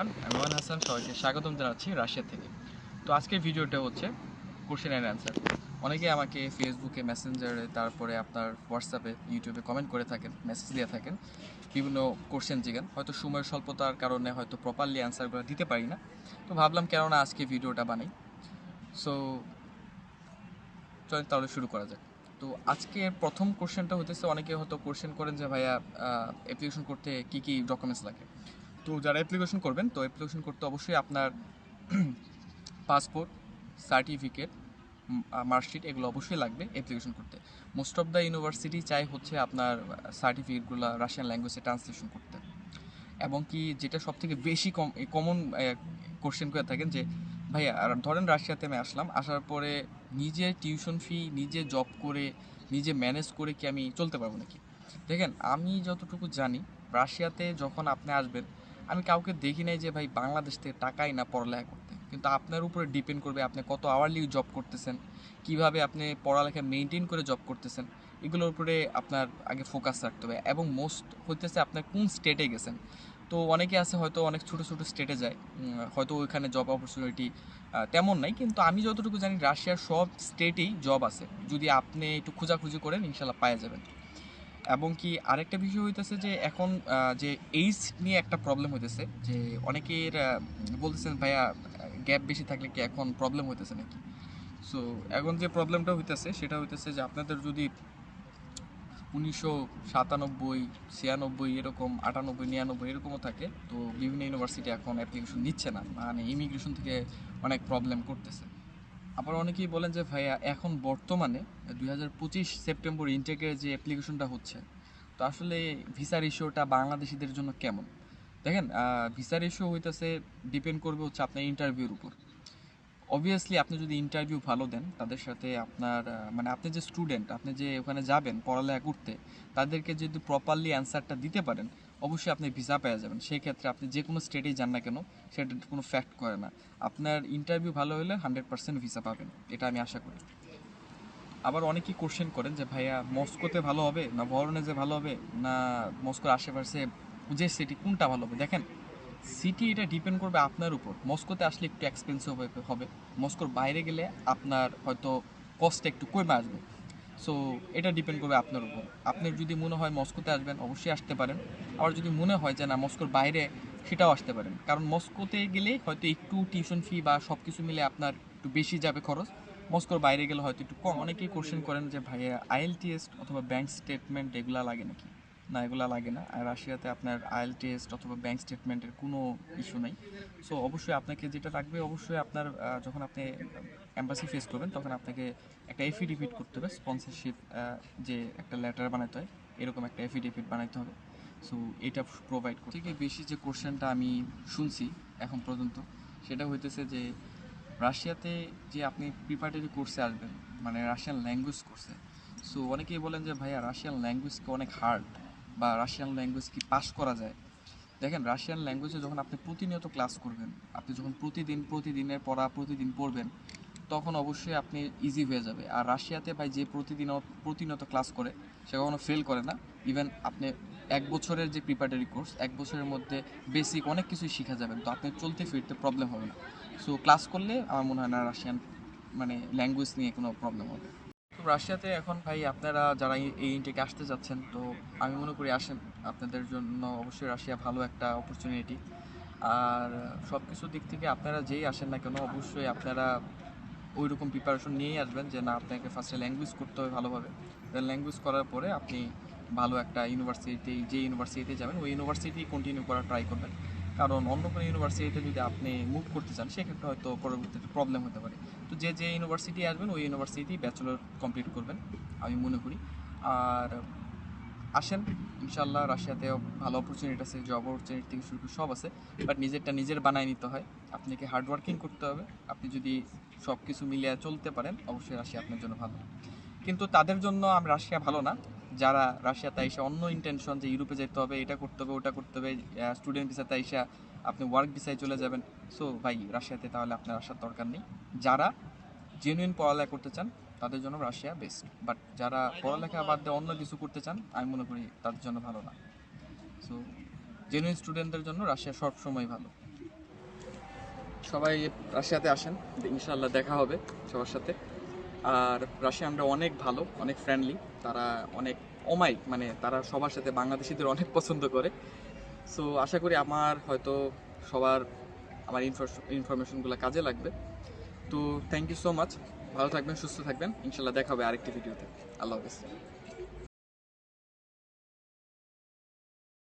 আমি ওমান হাসান, সবাইকে স্বাগতম জানাচ্ছি রাশিয়া থেকে। তো আজকের ভিডিওটা হচ্ছে কোশ্চেন অ্যান্ড অ্যান্সার। অনেকে আমাকে ফেসবুকে, মেসেঞ্জারে, তারপরে আপনার হোয়াটসঅ্যাপে, ইউটিউবে কমেন্ট করে থাকেন, মেসেজ দিয়ে থাকেন, বিভিন্ন কোশ্চেন জিজ্ঞান। হয়তো সময়ের স্বল্পতার কারণে হয়তো প্রপারলি অ্যান্সারগুলো দিতে পারি না। তো ভাবলাম কেননা আজকে ভিডিওটা বানাই। সো চলেন তাহলে শুরু করা যাক। তো আজকে প্রথম কোশ্চেনটা হতেছে, অনেকে হয়তো কোশ্চেন করেন যে ভাইয়া অ্যাপ্লিকেশন করতে কী কী ডকুমেন্টস লাগে। তো যারা অ্যাপ্লিকেশন করবেন, তো অ্যাপ্লিকেশন করতে অবশ্যই আপনার পাসপোর্ট, সার্টিফিকেট, মার্কশিট এগুলো অবশ্যই লাগবে অ্যাপ্লিকেশন করতে। মোস্ট অফ দ্য ইউনিভার্সিটি চাই হচ্ছে আপনার সার্টিফিকেটগুলো রাশিয়ান ল্যাঙ্গুয়েজে ট্রান্সলেশন করতে। এবং কি যেটা সবথেকে বেশি কমন কোশ্চেন করে থাকেন যে ভাইয়া, আর ধরেন রাশিয়াতে আমি আসলাম, আসার পরে নিজে টিউশন ফি, নিজে জব করে, নিজে ম্যানেজ করে কি আমি চলতে পারবো নাকি? দেখেন, আমি যতটুকু জানি, রাশিয়াতে যখন আপনি আসবেন, আমি কাউকে দেখি নাই যে ভাই বাংলাদেশ থেকে টাকাই না পড়ালেখা করতে। কিন্তু আপনার উপরে ডিপেন্ড করবে আপনি কত আওয়ারলি জব করতেছেন, কিভাবে আপনি পড়ালেখা মেনটেন করে জব করতেছেন, এগুলোর উপরে আপনার আগে ফোকাস রাখতে হবে। এবং মোস্ট হইতেছে আপনার কোন স্টেটে গেছেন। তো অনেকে আছে হয়তো অনেক ছোটো ছোটো স্টেটে যায়, হয়তো ওইখানে জব অপরচুনিটি তেমন নাই, কিন্তু আমি যতটুকু জানি রাশিয়ার সব স্টেটেই জব আছে। যদি আপনি একটু খোঁজাখুঁজি করেন, ইনশাল্লাহ পাওয়া যাবেন। এবং কি আরেকটা বিষয় হইতেছে যে এখন যে এইজ নিয়ে একটা প্রবলেম হইতেছে, যে অনেকের বলতেছেন ভাইয়া গ্যাপ বেশি থাকলে কি এখন প্রবলেম হইতেছে নাকি। সো এখন যে প্রবলেমটা হইতেছে সেটা হইতেছে যে আপনাদের যদি 1997, 96 এরকম, 98, 99 এরকমও থাকে, তো বিভিন্ন ইউনিভার্সিটি এখন অ্যাপ্লিকেশন নিচ্ছে না, মানে ইমিগ্রেশন থেকে অনেক প্রবলেম করতেছে। আবার অনেকেই বলেন যে ভাইয়া এখন বর্তমানে 2025 সেপ্টেম্বর ইনটেকের যে অ্যাপ্লিকেশনটা হচ্ছে, তো আসলে ভিসার ইস্যুটা বাংলাদেশিদের জন্য কেমন? দেখেন, ভিসার ইস্যু হইতেছে ডিপেন্ড করবে হচ্ছে আপনার ইন্টারভিউর উপর। অবভিয়াসলি আপনি যদি ইন্টারভিউ ভালো দেন তাদের সাথে, আপনার মানে আপনি যে স্টুডেন্ট, আপনি যে ওখানে যাবেন পড়ালেখা করতে, তাদেরকে যদি প্রপারলি অ্যান্সারটা দিতে পারেন, অবশ্যই আপনি ভিসা পেয়ে যাবেন। সেই ক্ষেত্রে আপনি যে কোনো স্টেটেই যান না কেন, সেটা কোনো ফ্যাক্ট করে না। আপনার ইন্টারভিউ ভালো হলে 100% ভিসা পাবেন, এটা আমি আশা করি। আবার অনেকেই কোশ্চেন করেন যে ভাইয়া মস্কোতে ভালো হবে না ভরোনেজে ভালো হবে, না মস্কোর আশেপাশে যে সিটি কোনটা ভালো হবে। দেখেন, সিটি এটা ডিপেন্ড করবে আপনার উপর। মস্কোতে আসলে একটু এক্সপেন্সিভ হবে, মস্কোর বাইরে গেলে আপনার হয়তো কস্টটা একটু কমে আসবে। সো এটা ডিপেন্ড করবে আপনার উপর। আপনার যদি মনে হয় মস্কোতে আসবেন, অবশ্যই আসতে পারেন। আবার যদি মনে হয় যে না মস্কোর বাইরে, সেটাও আসতে পারেন। কারণ মস্কোতে গেলে হয়তো একটু টিউশন ফি বা সব কিছু মিলে আপনার একটু বেশি যাবে খরচ, মস্কোর বাইরে গেলে হয়তো একটু কম। অনেকেই কোশ্চেন করেন যে ভাইয়া আইএলটিএস অথবা ব্যাংক স্টেটমেন্ট এগুলা লাগে নাকি। না, এগুলা লাগে না। আর রাশিয়াতে আপনার আইএলটিএস অথবা ব্যাংক স্টেটমেন্টের কোনো ইস্যু নেই। সো অবশ্যই আপনাকে যেটা লাগবে, অবশ্যই আপনার যখন আপনি এম্বাসি ফেস করবেন, তখন আপনাকে একটা এফিডেভিট করতে হবে, স্পন্সরশিপ যে একটা লেটার বানাতে হয়, এরকম একটা এফিডেভিট বানাইতে হবে। সো এটা প্রোভাইড করতে থেকে বেশি যে কোশ্চেনটা আমি শুনছি এখন পর্যন্ত, সেটা হইতেছে যে রাশিয়াতে যে আপনি প্রিপারেটরি কোর্সে আসবেন, মানে রাশিয়ান ল্যাঙ্গুয়েজ কোর্সে। সো অনেকেই বলেন যে ভাইয়া রাশিয়ান ল্যাঙ্গুয়েজ কি অনেক হার্ড, বা রাশিয়ান ল্যাঙ্গুয়েজ কি পাস করা যায়। দেখেন, রাশিয়ান ল্যাঙ্গুয়েজে যখন আপনি প্রতিনিয়ত ক্লাস করবেন, আপনি যখন প্রতিদিনের পড়া প্রতিদিন পড়বেন, তখন অবশ্যই আপনি ইজি হয়ে যাবে। আর রাশিয়াতে ভাই যে প্রতিনিয়ত ক্লাস করে, সে কখনো ফেল করে না। ইভেন আপনি 1 বছরের যে প্রিপারেটরি কোর্স, 1 বছরের মধ্যে বেসিক অনেক কিছুই শিখা যাবেন, তো আপনি চলতে ফিরতে প্রবলেম হবে না। সো ক্লাস করলে আমার মনে হয় না রাশিয়ান মানে ল্যাঙ্গুয়েজ নিয়ে কোনো প্রবলেম হবে। তো রাশিয়াতে এখন ভাই আপনারা যারা এই ইনটেকে আসতে যাচ্ছেন, তো আমি মনে করি আসেন, আপনাদের জন্য অবশ্যই রাশিয়া ভালো একটা অপরচুনিটি। আর সব কিছুর দিক থেকে আপনারা যেই আসেন না কেন, অবশ্যই আপনারা ওই রকম প্রিপারেশন নিয়েই আসবেন যে না, আপনাকে ফার্স্টে ল্যাঙ্গুয়েজ করতে হবে ভালোভাবে। দেন ল্যাঙ্গুয়েজ করার পরে আপনি ভালো একটা ইউনিভার্সিটি, যে ইউনিভার্সিটিতে যাবেন ওই ইউনিভার্সিটি কন্টিনিউ করার ট্রাই করবেন। কারণ অন্য কোনো ইউনিভার্সিটিতে যদি আপনি মুভ করতে চান, সেক্ষেত্রে হয়তো পরবর্তীতে প্রবলেম হতে পারে। তো যে ইউনিভার্সিটি আসবেন ওই ইউনিভার্সিটি ব্যাচেলর কমপ্লিট করবেন, আমি মনে করি। আর আসেন, ইনশাল্লাহ রাশিয়াতেও ভালো অপরচুনিটি আছে, জব অপরচুনিটি থেকে শুরু করে সব আছে। বাট নিজেরটা নিজের বানায় নিতে হয়, আপনাকে হার্ড ওয়ার্কিং করতে হবে। আপনি যদি সব কিছু মিলিয়ে চলতে পারেন, অবশ্যই রাশিয়া আপনার জন্য ভালো। কিন্তু তাদের জন্য আমি রাশিয়া ভালো না, যারা রাশিয়াতে এসে অন্য ইন্টেনশন, যে ইউরোপে যেতে হবে, এটা করতে হবে, ওটা করতে হবে, স্টুডেন্ট ভিসাতে এসে আপনি ওয়ার্ক ভিসায় চলে যাবেন। সো ভাই, রাশিয়াতে তাহলে আপনার আসার দরকার নেই। যারা জেনুইন পড়ালেখা করতে চান, তাদের জন্য রাশিয়া বেস্ট। বাট যারা পড়ালেখা বাদ দিয়ে অন্য কিছু করতে চান, আমি মনে করি তাদের জন্য ভালো না। সো জেনুইন স্টুডেন্টদের জন্য রাশিয়া সবসময় ভালো। সবাই রাশিয়াতে আসেন, ইনশাল্লাহ দেখা হবে সবার সাথে। আর রাশিয়ানরা অনেক ভালো, অনেক ফ্রেন্ডলি, তারা অনেক অমায়িক, মানে তারা সবার সাথে বাংলাদেশিদের অনেক পছন্দ করে। সো আশা করি আমার হয়তো সবার আমার ইনফরমেশনগুলো কাজে লাগবে। তো থ্যাংক ইউ সো মাচ, ভালো থাকবেন, সুস্থ থাকবেন, ইনশাল্লাহ দেখা হবে আরেকটি ভিডিওতে। আল্লাহ হাফেজ।